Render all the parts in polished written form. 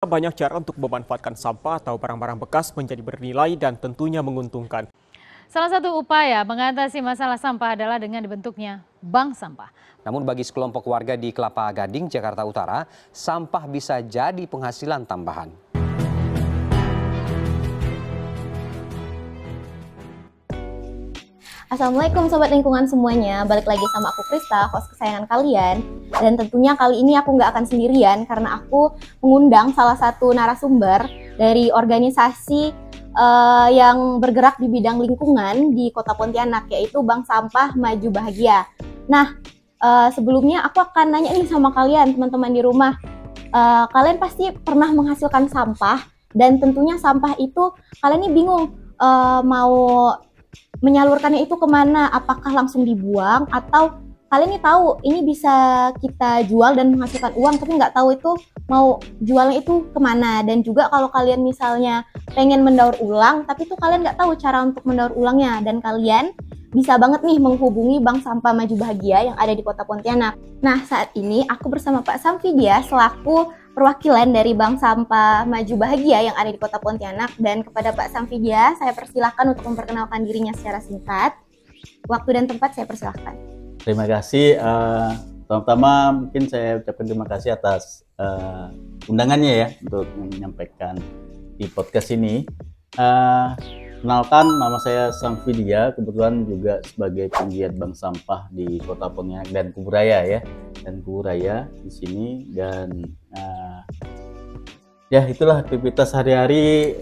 Banyak cara untuk memanfaatkan sampah atau barang-barang bekas menjadi bernilai dan tentunya menguntungkan. Salah satu upaya mengatasi masalah sampah adalah dengan dibentuknya bank sampah. Namun bagi sekelompok warga di Kelapa Gading, Jakarta Utara, sampah bisa jadi penghasilan tambahan. Assalamualaikum Sobat Lingkungan semuanya, balik lagi sama aku Krista, host kesayangan kalian. Dan tentunya kali ini aku nggak akan sendirian karena aku mengundang salah satu narasumber dari organisasi yang bergerak di bidang lingkungan di Kota Pontianak, yaitu Bank Sampah Maju Bahagia. Nah, sebelumnya aku akan nanya nih sama kalian teman-teman di rumah. Kalian pasti pernah menghasilkan sampah dan tentunya sampah itu kalian nih bingung mau menyalurkannya itu kemana, apakah langsung dibuang atau kalian nih tahu ini bisa kita jual dan menghasilkan uang tapi nggak tahu itu mau jualnya itu kemana. Dan juga kalau kalian misalnya pengen mendaur ulang tapi tuh kalian nggak tahu cara untuk mendaur ulangnya, dan kalian bisa banget nih menghubungi Bank Sampah Maju Bahagia yang ada di Kota Pontianak. Nah, saat ini aku bersama Pak Samfidia selaku perwakilan dari Bank Sampah Maju Bahagia yang ada di Kota Pontianak, dan kepada Pak Samfidia saya persilahkan untuk memperkenalkan dirinya secara singkat. Waktu dan tempat saya persilahkan. Terima kasih. Pertama mungkin saya ucapkan terima kasih atas undangannya ya untuk menyampaikan di podcast ini. Kenalkan, nama saya Samfidia, kebetulan juga sebagai penggiat bank sampah di Kota Pontianak dan Kuburaya ya, di sini. Dan ya itulah aktivitas sehari-hari.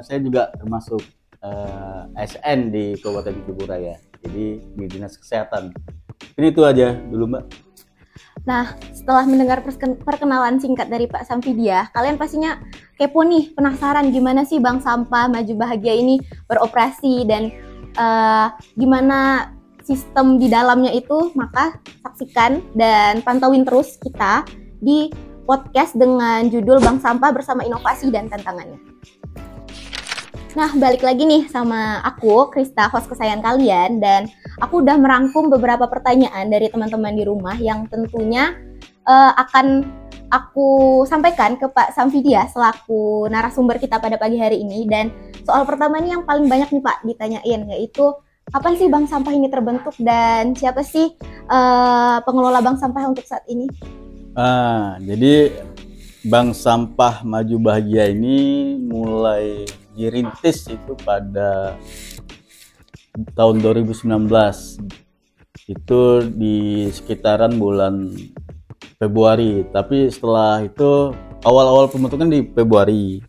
Saya juga termasuk ASN di Kabupaten Kuburaya, jadi di Dinas Kesehatan. Ini itu aja dulu Mbak. Nah, setelah mendengar perkenalan singkat dari Pak Samfidia, kalian pastinya kepo nih, penasaran gimana sih Bank Sampah Maju Bahagia ini beroperasi dan gimana sistem di dalamnya itu. Maka saksikan dan pantauin terus kita di podcast dengan judul Bank Sampah Bersama Inovasi dan Tantangannya. Nah, balik lagi nih sama aku, Krista, host kesayangan kalian, dan aku udah merangkum beberapa pertanyaan dari teman-teman di rumah yang tentunya akan aku sampaikan ke Pak Samfidia selaku narasumber kita pada pagi hari ini. Dan soal pertama nih yang paling banyak nih Pak ditanyain, yaitu kapan sih bank sampah ini terbentuk dan siapa sih pengelola bank sampah untuk saat ini? Jadi Bank Sampah Maju Bahagia ini mulai dirintis itu pada tahun 2019, itu di sekitaran bulan Februari. Tapi setelah itu awal-awal pembentukan di Februari.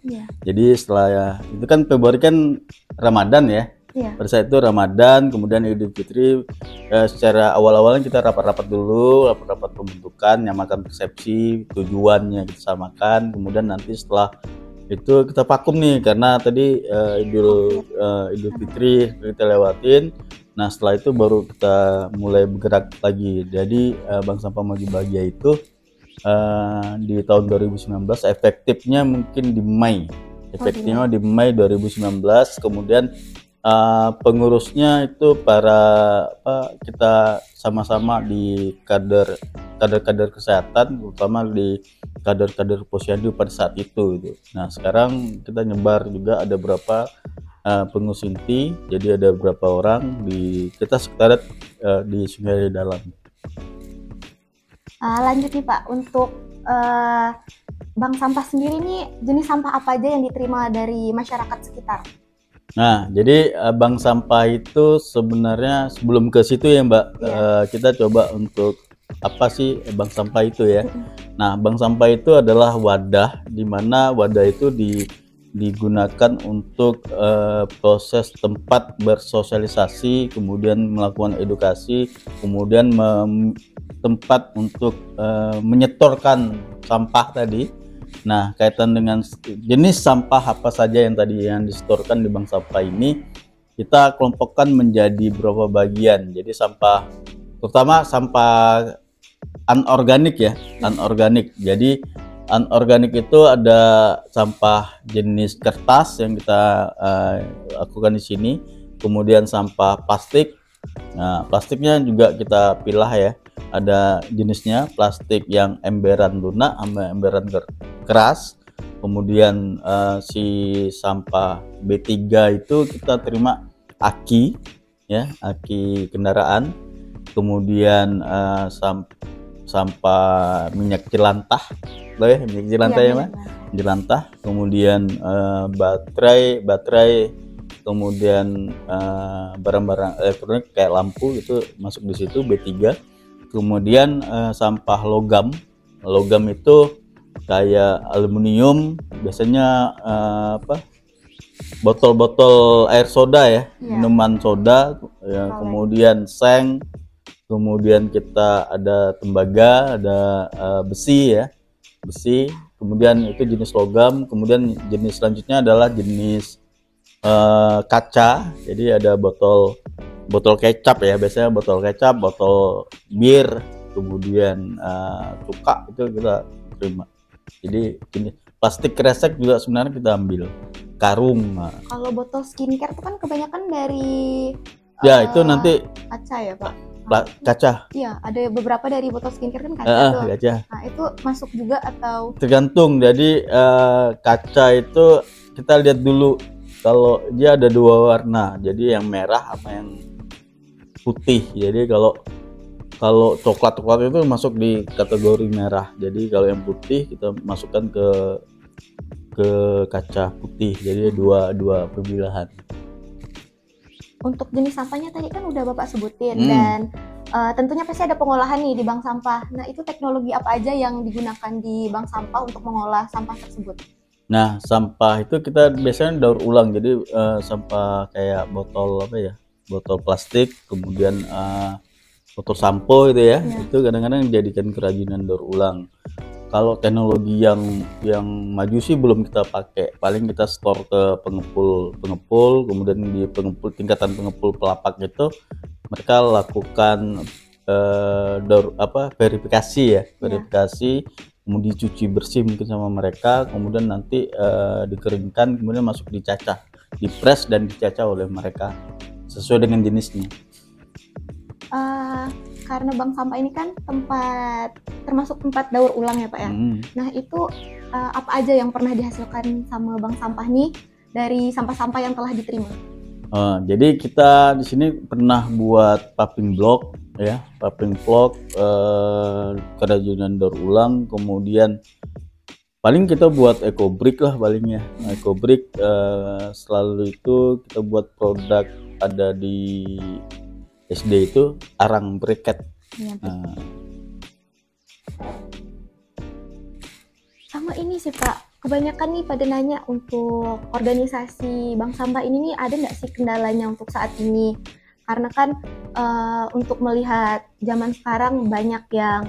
Jadi setelah itu kan Februari kan Ramadan ya. Pada saat itu Ramadan, kemudian Idul Fitri. Secara awal-awalnya kita rapat-rapat dulu, rapat-rapat pembentukan, nyamakan persepsi, tujuannya kita samakan. Kemudian nanti setelah itu kita vakum nih karena tadi Idul Fitri kita lewatin. Nah, setelah itu baru kita mulai bergerak lagi. Jadi Bank Sampah Maju Bahagia itu di tahun 2019, efektifnya mungkin di Mei. Efektifnya di Mei 2019. Kemudian pengurusnya itu kita sama-sama di kader kesehatan, terutama di kader posyandu pada saat itu gitu. Nah, sekarang kita nyebar juga, ada berapa pengurus inti, jadi ada berapa orang kita sekretariat di Sungai Dalam. Lanjut nih Pak, untuk bank sampah sendiri nih jenis sampah apa aja yang diterima dari masyarakat sekitar? Nah, jadi bank sampah itu sebenarnya sebelum ke situ ya Mbak, kita coba untuk apa sih bank sampah itu ya. Nah, bank sampah itu adalah wadah, di mana wadah itu digunakan untuk proses tempat bersosialisasi, kemudian melakukan edukasi, kemudian tempat untuk menyetorkan sampah tadi. Nah, kaitan dengan jenis sampah apa saja yang tadi yang disetorkan di bank sampah ini, kita kelompokkan menjadi beberapa bagian. Jadi sampah, terutama sampah anorganik ya, anorganik. Jadi anorganik itu ada sampah jenis kertas yang kita lakukan di sini, kemudian sampah plastik. Nah, plastiknya juga kita pilah ya. Ada jenisnya plastik yang emberan lunak sama emberan keras. Kemudian si sampah B3 itu kita terima aki, ya, aki kendaraan. Kemudian sampah minyak jelantah, loh ya, minyak jelantah ya, Mbak? Jelantah. Kemudian baterai, kemudian barang-barang elektronik kayak lampu itu masuk di situ B3. Kemudian sampah logam itu kayak aluminium, biasanya botol-botol air soda ya, minuman soda ya, kemudian seng, kemudian kita ada tembaga, ada besi ya, kemudian itu jenis logam. Kemudian jenis selanjutnya adalah jenis kaca, jadi ada botol kecap ya, biasanya botol kecap, botol bir, kemudian cuka itu kita terima. Jadi ini plastik kresek juga sebenarnya kita ambil, karung. Kalau botol skincare itu kan kebanyakan dari ya itu nanti kaca ya Pak? Kaca. Iya, ada beberapa dari botol skincare kan kaca tuh. Kaca. Nah itu masuk juga atau? Tergantung. Jadi kaca itu kita lihat dulu kalau dia ada dua warna. Jadi yang merah apa yang putih. Jadi kalau coklat itu masuk di kategori merah. Jadi kalau yang putih kita masukkan ke kaca putih. Jadi dua pemilahan. Untuk jenis sampahnya tadi kan udah Bapak sebutin dan tentunya pasti ada pengolahan nih di bank sampah. Nah itu teknologi apa aja yang digunakan di bank sampah untuk mengolah sampah tersebut? Nah sampah itu kita biasanya daur ulang. Jadi sampah kayak botol botol plastik, kemudian botol sampo itu ya, itu kadang-kadang dijadikan kerajinan daur ulang. Kalau teknologi yang maju sih belum kita pakai, paling kita store ke pengepul, kemudian di tingkatan pengepul pelapak itu mereka lakukan verifikasi, kemudian dicuci bersih mungkin sama mereka, kemudian nanti dikeringkan, kemudian masuk dicacah, dipres dan dicacah oleh mereka sesuai dengan jenisnya. Karena bank sampah ini kan termasuk tempat daur ulang ya Pak ya. Nah itu apa aja yang pernah dihasilkan sama bank sampah nih dari sampah-sampah yang telah diterima? Jadi kita di sini pernah buat paving block ya, kerajinan daur ulang, kemudian paling kita buat ecobrick lah palingnya. Ecobrick selalu itu kita buat produk ada di SD itu arang briket. Ya, sama ini sih Pak, kebanyakan nih pada nanya untuk organisasi bank sampah ini nih ada nggak sih kendalanya untuk saat ini? Karena kan untuk melihat zaman sekarang banyak yang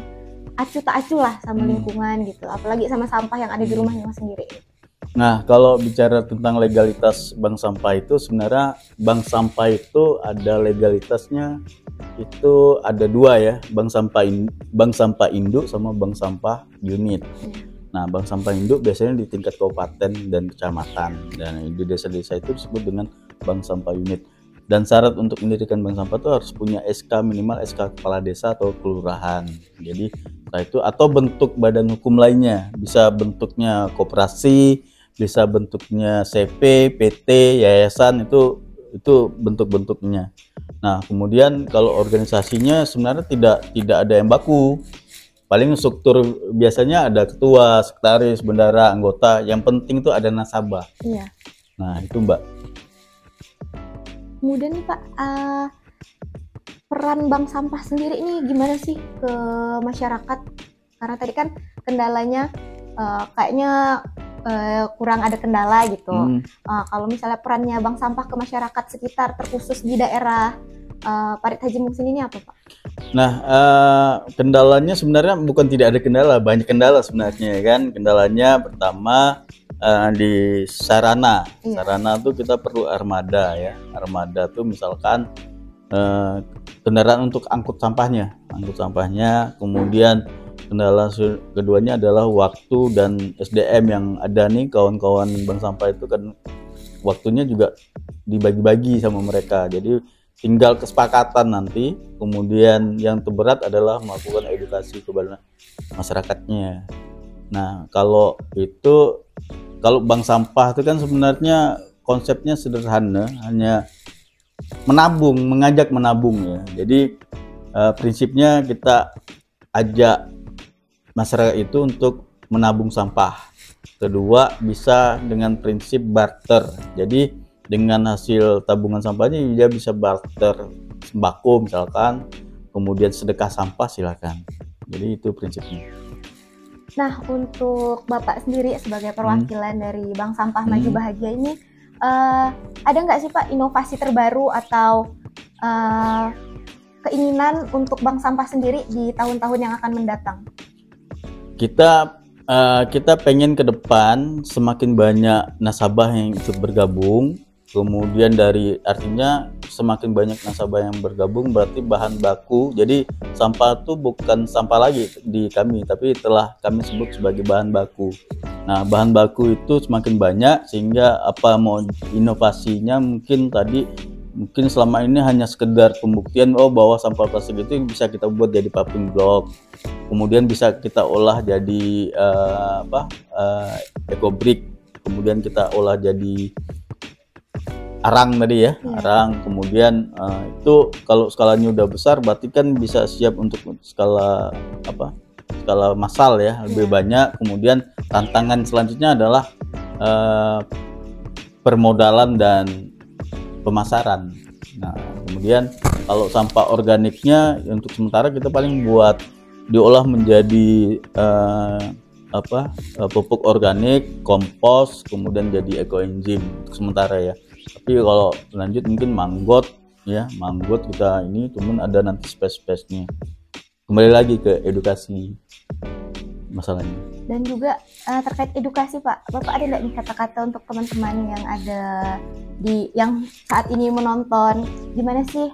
acuh tak acuh lah sama lingkungan gitu, apalagi sama sampah yang ada di rumahnya sendiri. Nah, kalau bicara tentang legalitas bank sampah itu, sebenarnya bank sampah itu ada legalitasnya, itu ada dua ya, bank sampah induk sama bank sampah unit. Nah, bank sampah induk biasanya di tingkat kabupaten dan kecamatan, dan di desa-desa itu disebut dengan bank sampah unit. Dan syarat untuk mendirikan bank sampah itu harus punya SK, minimal SK kepala desa atau kelurahan. Jadi setelah itu atau bentuk badan hukum lainnya, bisa bentuknya koperasi, bisa bentuknya CP, PT, yayasan, itu bentuk-bentuknya. Nah, kemudian kalau organisasinya sebenarnya tidak ada yang baku. Paling struktur biasanya ada ketua, sekretaris, bendara, anggota. Yang penting itu ada nasabah. Iya. Nah, itu Mbak. Kemudian nih Pak, peran bank sampah sendiri ini gimana sih ke masyarakat? Karena tadi kan kendalanya kayaknya kurang ada kendala gitu. Kalau misalnya perannya bank sampah ke masyarakat sekitar, terkhusus di daerah Parit Haji Muhsin ini apa Pak? Nah, kendalanya sebenarnya bukan tidak ada kendala, banyak kendala sebenarnya kan. Kendalanya pertama di sarana. Sarana tuh kita perlu armada ya. Armada tuh misalkan kendaraan untuk angkut sampahnya. Kemudian kendala keduanya adalah waktu dan SDM yang ada nih, kawan-kawan bank sampah itu kan waktunya juga dibagi-bagi sama mereka. Jadi tinggal kesepakatan nanti. Kemudian yang terberat adalah melakukan edukasi kepada masyarakatnya. Nah, kalau bank sampah itu kan sebenarnya konsepnya sederhana, hanya mengajak menabung ya. Jadi prinsipnya kita ajak masyarakat itu untuk menabung sampah. Kedua, bisa dengan prinsip barter. Jadi dengan hasil tabungan sampahnya dia bisa barter sembako misalkan, kemudian sedekah sampah silakan. Jadi itu prinsipnya. Nah, untuk Bapak sendiri sebagai perwakilan dari Bank Sampah Maju Bahagia ini, ada nggak sih Pak inovasi terbaru atau keinginan untuk Bank Sampah sendiri di tahun-tahun yang akan mendatang? Kita pengen ke depan semakin banyak nasabah yang ikut bergabung, kemudian artinya semakin banyak nasabah yang bergabung berarti bahan baku, jadi sampah itu bukan sampah lagi di kami, tapi telah kami sebut sebagai bahan baku. Nah, bahan baku itu semakin banyak sehingga mau inovasinya mungkin selama ini hanya sekedar pembuktian bahwa sampah plastik itu bisa kita buat jadi paving block, kemudian bisa kita olah jadi eco brick, kemudian kita olah jadi arang tadi ya, arang. Kemudian itu kalau skalanya udah besar berarti kan bisa siap untuk skala massal ya, lebih banyak. Kemudian tantangan selanjutnya adalah permodalan dan pemasaran. Nah, kemudian kalau sampah organiknya untuk sementara kita paling buat diolah menjadi pupuk organik, kompos, kemudian jadi ekoenzim untuk sementara ya. Tapi kalau lanjut mungkin manggot kita ini cuman ada nanti space-nya. Kembali lagi ke edukasi masalahnya. Dan juga terkait edukasi Pak, Bapak ada nggak nih kata-kata untuk teman-teman yang ada yang saat ini menonton, gimana sih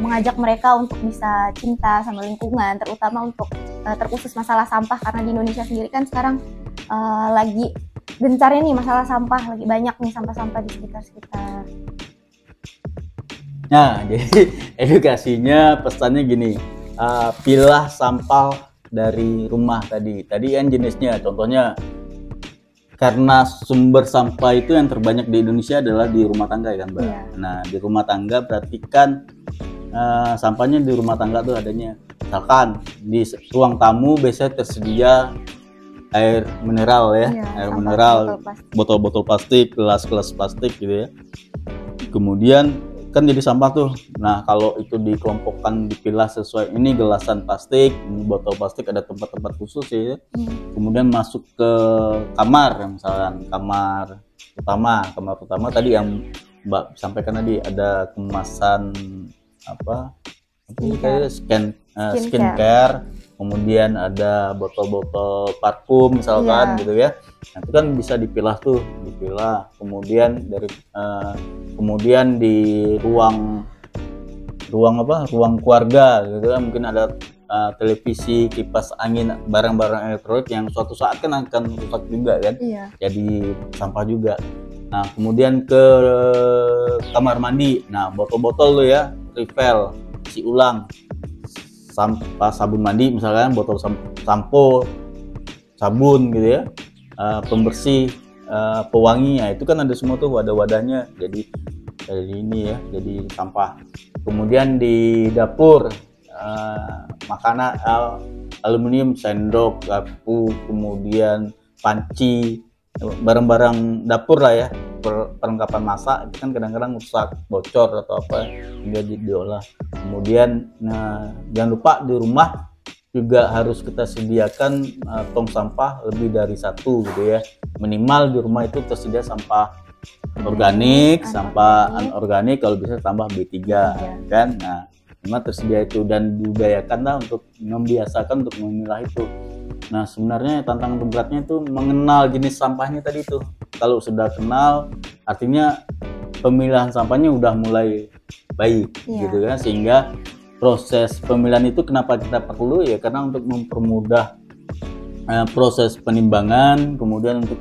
mengajak mereka untuk bisa cinta sama lingkungan, terutama untuk terkhusus masalah sampah, karena di Indonesia sendiri kan sekarang lagi gencarnya nih masalah sampah, lagi banyak nih sampah-sampah di sekitar-sekitar. Nah, jadi edukasinya pesannya gini, pilah sampah dari rumah tadi kan jenisnya, contohnya karena sumber sampah itu yang terbanyak di Indonesia adalah di rumah tangga kan Mbak. Iya. Nah, di rumah tangga berarti kan sampahnya di rumah tangga tuh adanya, misalkan di ruang tamu biasanya tersedia air mineral ya, air mineral, botol-botol plastik, gelas-gelas plastik gitu ya. Kemudian kan jadi sampah tuh. Nah, kalau itu dikelompokkan, dipilah sesuai, ini gelasan plastik, ini botol plastik, ada tempat-tempat khusus ya. Kemudian masuk ke kamar, misalkan kamar utama tadi yang Mbak sampaikan tadi, ada kemasan skincare, kemudian ada botol-botol parfum misalkan gitu ya. Nah, itu kan bisa dipilah, kemudian kemudian di ruang keluarga gitu kan, mungkin ada televisi, kipas angin, barang-barang elektronik yang suatu saat kan akan rusak juga kan, jadi sampah juga. Nah, kemudian ke kamar mandi, nah botol-botol tuh ya, refill, isi ulang, sampah sabun mandi misalkan, botol sampo, sabun gitu ya, pembersih, pewangi, ya itu kan ada semua tuh wadahnya, jadi ini ya, jadi sampah. Kemudian di dapur, makanan aluminium, sendok, garpu, kemudian panci, barang-barang dapur lah ya, perlengkapan masak itu kan kadang-kadang rusak, bocor atau apa, hingga diolah. Kemudian jangan lupa di rumah juga harus kita sediakan tong sampah lebih dari satu gitu ya, minimal di rumah itu tersedia sampah organik, sampah anorganik, kalau bisa tambah B3 kan. Nah, memang tersedia itu, dan diudayakanlah untuk membiasakan untuk memilah itu. Nah, sebenarnya tantangan terberatnya itu mengenal jenis sampahnya tadi itu. Kalau sudah kenal, artinya pemilihan sampahnya udah mulai baik gitu kan, sehingga proses pemilihan itu kenapa kita perlu ya, karena untuk mempermudah proses penimbangan, kemudian untuk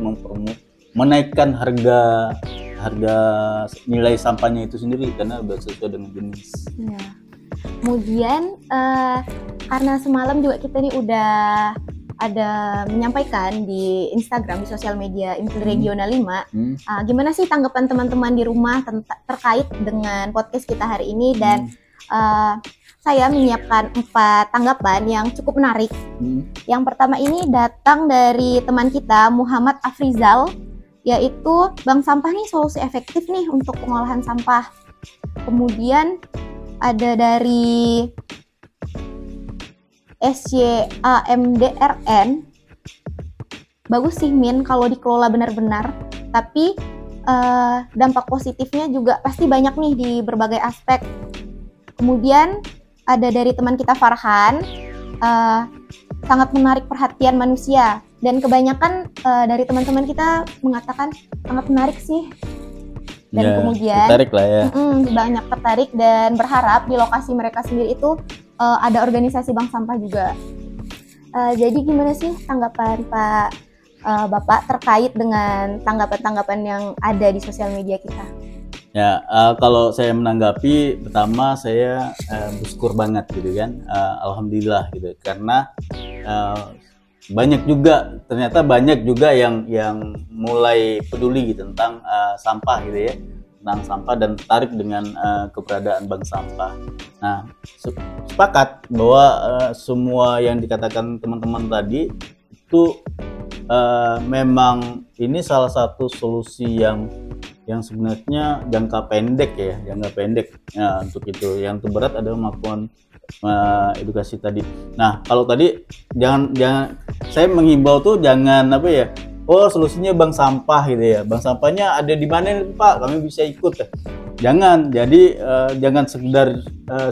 menaikkan harga nilai sampahnya itu sendiri karena sudah sesuai dengan jenis. Kemudian karena semalam juga kita nih udah ada menyampaikan di Instagram, di sosial media Infil Regional 5, gimana sih tanggapan teman-teman di rumah terkait dengan podcast kita hari ini, dan saya menyiapkan 4 tanggapan yang cukup menarik. Yang pertama ini datang dari teman kita Muhammad Afrizal, yaitu bank sampah nih solusi efektif nih untuk pengolahan sampah. Kemudian ada dari SYAMDRN, bagus sih Min kalau dikelola benar-benar, tapi dampak positifnya juga pasti banyak nih di berbagai aspek. Kemudian ada dari teman kita Farhan, sangat menarik perhatian manusia, dan kebanyakan dari teman-teman kita mengatakan sangat menarik sih. Dan ya, kemudian tertarik lah ya. Banyak tertarik dan berharap di lokasi mereka sendiri itu ada organisasi bank sampah juga. Jadi gimana sih tanggapan Bapak terkait dengan tanggapan-tanggapan yang ada di sosial media kita? Ya, kalau saya menanggapi, pertama saya bersyukur banget gitu kan, alhamdulillah gitu, karena ternyata banyak juga yang mulai peduli gitu tentang sampah gitu ya, tentang sampah, dan tertarik dengan keberadaan bank sampah. Nah, sepakat bahwa semua yang dikatakan teman-teman tadi itu memang ini salah satu solusi yang sebenarnya jangka pendek ya, untuk itu. Yang terberat adalah melakukan edukasi tadi. Nah, kalau tadi jangan saya menghimbau tuh jangan solusinya bank sampah gitu ya. Bank sampahnya ada di mana nih, Pak? Kami bisa ikut. Jangan. Jadi jangan sekedar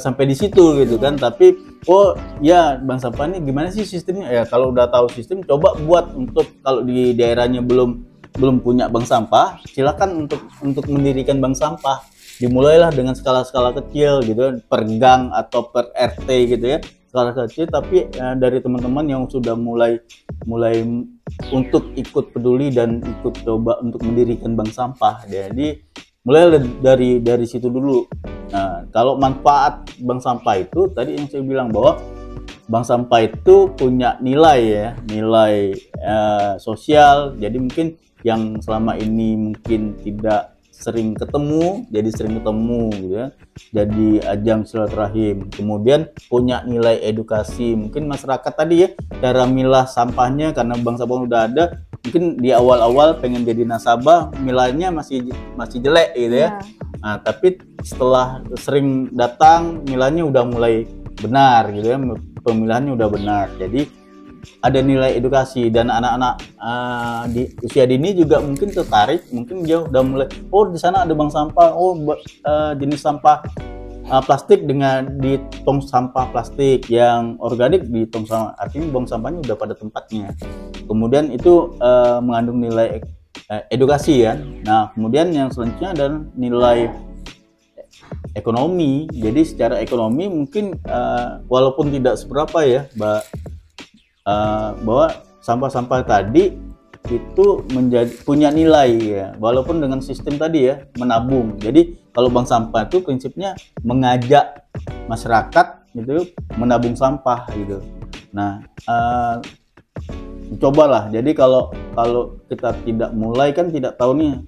sampai di situ gitu kan, tapi bank sampah ini gimana sih sistemnya? Ya kalau udah tahu sistem, coba buat untuk kalau di daerahnya belum punya bank sampah, silakan untuk mendirikan bank sampah. Dimulailah dengan skala-skala kecil gitu, per gang atau per RT gitu ya, skala kecil, tapi dari teman-teman yang sudah mulai untuk ikut peduli dan ikut coba untuk mendirikan bank sampah. Jadi mulai dari situ dulu. Nah, kalau manfaat bank sampah itu tadi yang saya bilang bahwa bank sampah itu punya nilai sosial. Jadi mungkin yang selama ini mungkin tidak sering ketemu, jadi sering ketemu gitu ya, jadi ajang silaturahim. Kemudian punya nilai edukasi, mungkin masyarakat tadi ya, cara milah sampahnya, karena bank sampah udah ada, mungkin di awal-awal pengen jadi nasabah, milahnya masih jelek gitu ya. Nah, tapi setelah sering datang, milahnya udah mulai benar gitu ya, pemilahannya udah benar. Jadi ada nilai edukasi, dan anak-anak di usia dini juga mungkin tertarik, mungkin dia udah mulai, di sana ada bank sampah, jenis sampah plastik di tong sampah plastik, yang organik di tong sampah, artinya bank sampahnya udah pada tempatnya. Kemudian itu mengandung nilai edukasi ya. Nah, kemudian yang selanjutnya adalah nilai ekonomi. Jadi secara ekonomi mungkin walaupun tidak seberapa ya, bahwa sampah-sampah tadi itu punya nilai ya, walaupun dengan sistem tadi ya, menabung. Jadi kalau bank sampah itu prinsipnya mengajak masyarakat gitu menabung sampah gitu. Nah, cobalah. Jadi kalau kita tidak mulai, kan tidak tahu nih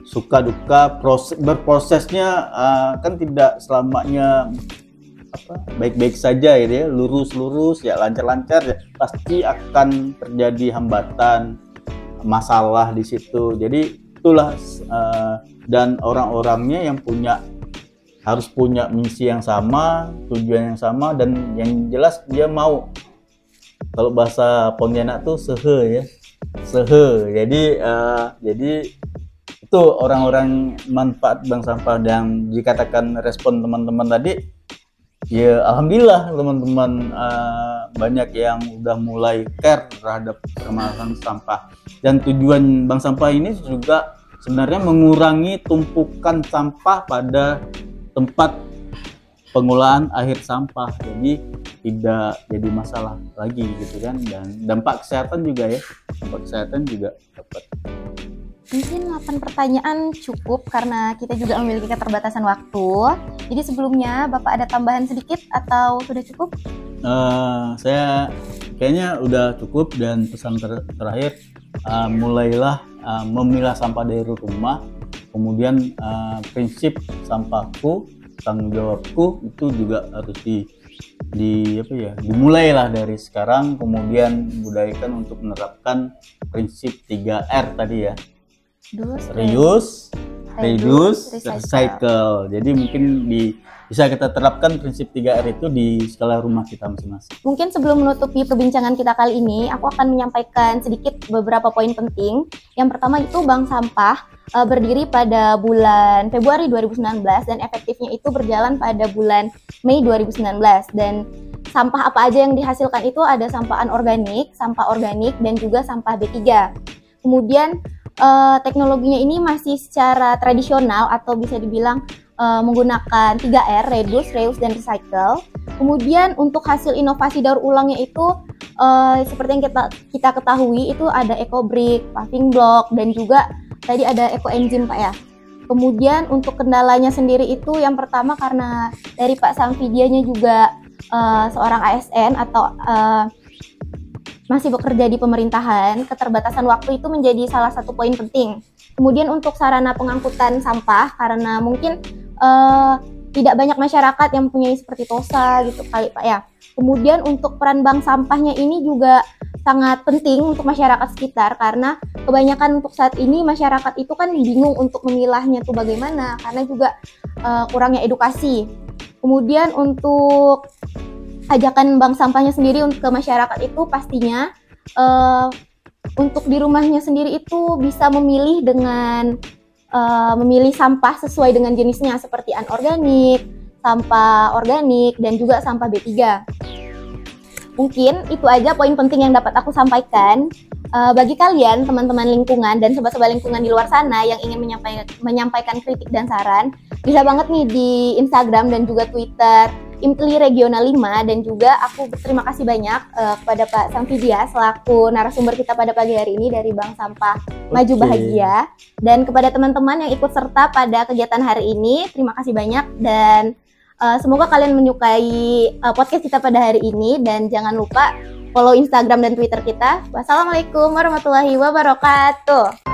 suka duka berprosesnya, kan tidak selamanya baik-baik saja gitu ya, lurus ya, lancar-lancar ya, pasti akan terjadi hambatan, masalah di situ. Jadi itulah dan orang-orangnya yang harus punya misi yang sama, tujuan yang sama, dan yang jelas dia mau, kalau bahasa Pontianak tuh sehe. Jadi itu orang-orang manfaat bank sampah. Dan dikatakan respon teman-teman tadi, ya alhamdulillah teman-teman banyak yang udah mulai care terhadap permasalahan sampah. Dan tujuan bank sampah ini juga sebenarnya mengurangi tumpukan sampah pada tempat pengolahan akhir sampah, jadi tidak jadi masalah lagi gitu kan. Dan dampak kesehatan juga dapat. Mungkin 8 pertanyaan cukup karena kita juga memiliki keterbatasan waktu. Jadi sebelumnya Bapak ada tambahan sedikit atau sudah cukup? Saya kayaknya udah cukup, dan pesan terakhir, mulailah memilah sampah dari rumah, kemudian prinsip sampahku, tanggung jawabku itu juga harus dimulailah dari sekarang, kemudian budayakan untuk menerapkan prinsip 3R tadi ya. Reuse, reduce, recycle. Jadi mungkin bisa kita terapkan prinsip 3R itu di skala rumah kita masing-masing. Mungkin sebelum menutupi perbincangan kita kali ini, aku akan menyampaikan sedikit beberapa poin penting. Yang pertama itu bank sampah berdiri pada bulan Februari 2019 dan efektifnya itu berjalan pada bulan Mei 2019. Dan sampah apa aja yang dihasilkan itu ada sampah anorganik, sampah organik, dan juga sampah B3. Kemudian teknologinya ini masih secara tradisional atau bisa dibilang menggunakan 3R, reduce, reuse, dan recycle. Kemudian untuk hasil inovasi daur ulangnya itu seperti yang kita ketahui itu ada eco-brick, paving block, dan juga tadi ada eco-enzim Pak ya. Kemudian untuk kendalanya sendiri itu yang pertama karena dari Pak Samfidianya juga seorang ASN atau masih bekerja di pemerintahan, keterbatasan waktu itu menjadi salah satu poin penting. Kemudian untuk sarana pengangkutan sampah, karena mungkin tidak banyak masyarakat yang punya seperti TOSA gitu kali Pak ya. Kemudian untuk peran bank sampahnya ini juga sangat penting untuk masyarakat sekitar, karena kebanyakan untuk saat ini masyarakat itu kan bingung untuk memilahnya tuh bagaimana, karena juga kurangnya edukasi. Kemudian untuk ajakan bank sampahnya sendiri untuk ke masyarakat itu pastinya untuk di rumahnya sendiri itu bisa memilih dengan memilih sampah sesuai dengan jenisnya seperti anorganik, sampah organik, dan juga sampah B3. Mungkin itu aja poin penting yang dapat aku sampaikan. Bagi kalian teman-teman lingkungan dan sobat-sobat lingkungan di luar sana yang ingin menyampaikan kritik dan saran, bisa banget nih di Instagram dan juga Twitter IMTLI Regional 5, dan juga aku berterima kasih banyak kepada Pak Samfidia selaku narasumber kita pada pagi hari ini dari Bank Sampah Maju Bahagia, dan kepada teman-teman yang ikut serta pada kegiatan hari ini, terima kasih banyak, dan semoga kalian menyukai podcast kita pada hari ini, dan jangan lupa follow Instagram dan Twitter kita. Wassalamualaikum warahmatullahi wabarakatuh.